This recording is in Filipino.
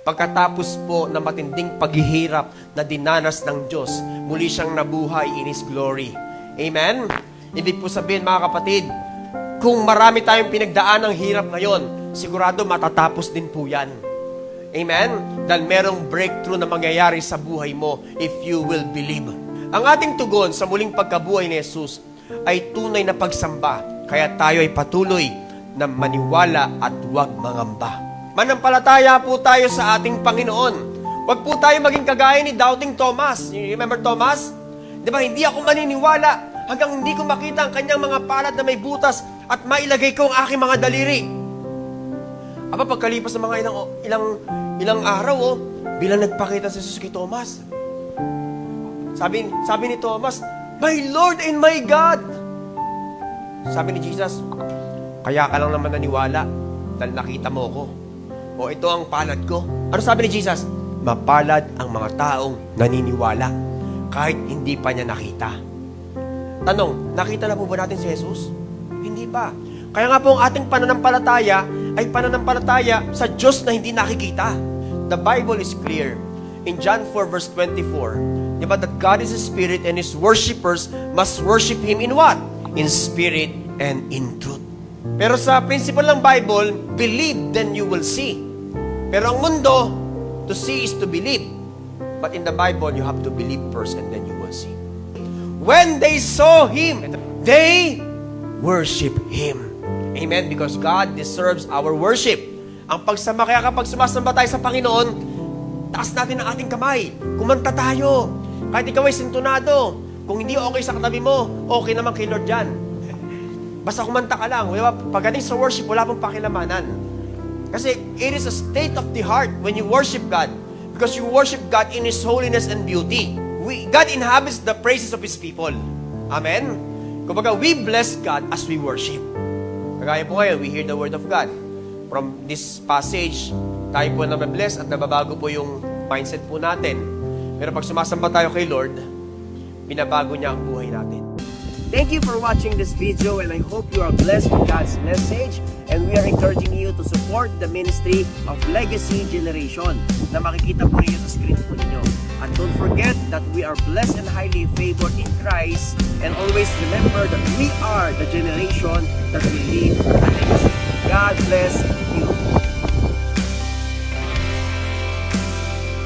Pagkatapos po na matinding paghihirap na dinanas ng Diyos, muli siyang nabuhay in His glory. Amen? Ibig po sabihin mga kapatid, kung marami tayong pinagdaan ng hirap ngayon, sigurado matatapos din po yan. Amen? Dahil merong breakthrough na mangyayari sa buhay mo if you will believe. Ang ating tugon sa muling pagkabuhay ni Jesus ay tunay na pagsamba, kaya tayo ay patuloy na maniwala at huwag mangamba. Manampalataya po tayo sa ating Panginoon. Huwag po tayo maging kagaya ni Doubting Thomas. You remember Thomas? Di ba, hindi ako maniniwala hanggang hindi ko makita ang kanyang mga palad na may butas at mailagay ko ang aking mga daliri. Aba, pagkalipas ng mga ilang araw, bilang nagpakita si Jesus kay Thomas. Sabi ni Thomas, "My Lord and my God!" Sabi ni Jesus, "Kaya ka lang naman naniwala dahil nakita mo ko. O ito ang palad ko." Ano sabi ni Jesus? Mapalad ang mga taong naniniwala kahit hindi pa niya nakita. Tanong, nakita na po ba natin si Jesus? Hindi pa. Kaya nga po ang ating pananampalataya ay pananampalataya sa Diyos na hindi nakikita. The Bible is clear. In John 4 verse 24, di ba, that God is a spirit and His worshipers must worship Him in what? In spirit and in truth. Pero sa principle ng Bible, believe then you will see. Pero ang mundo, to see is to believe. But in the Bible, you have to believe first and then you will see. When they saw Him, they worship Him. Amen? Because God deserves our worship. Ang pagsamba, kaya kapag sumasamba tayo sa Panginoon, taas natin ang ating kamay. Kumanta tayo. Kahit ikaw ay sintonado. Kung hindi okay sa katabi mo, okay naman kay Lord yan. Basta kumanta ka lang. Pagdating sa worship, wala pong pakilamanan. Kasi it is a state of the heart when you worship God. Because you worship God in His holiness and beauty. God inhabits the praises of His people. Amen? Kumbaga, we bless God as we worship. Kagaya po ngayon, we hear the Word of God. From this passage, tayo po nababless at nababago po yung mindset po natin. Pero pag sumasamba tayo kay Lord, binabago niya ang buhay natin. Thank you for watching this video and I hope you are blessed with God's message and we are encouraging you to support the ministry of Legacy Generation na makikita po ninyo sa screen po ninyo. And don't forget that we are blessed and highly favored in Christ and always remember that we are the generation that will leave a legacy. God bless you.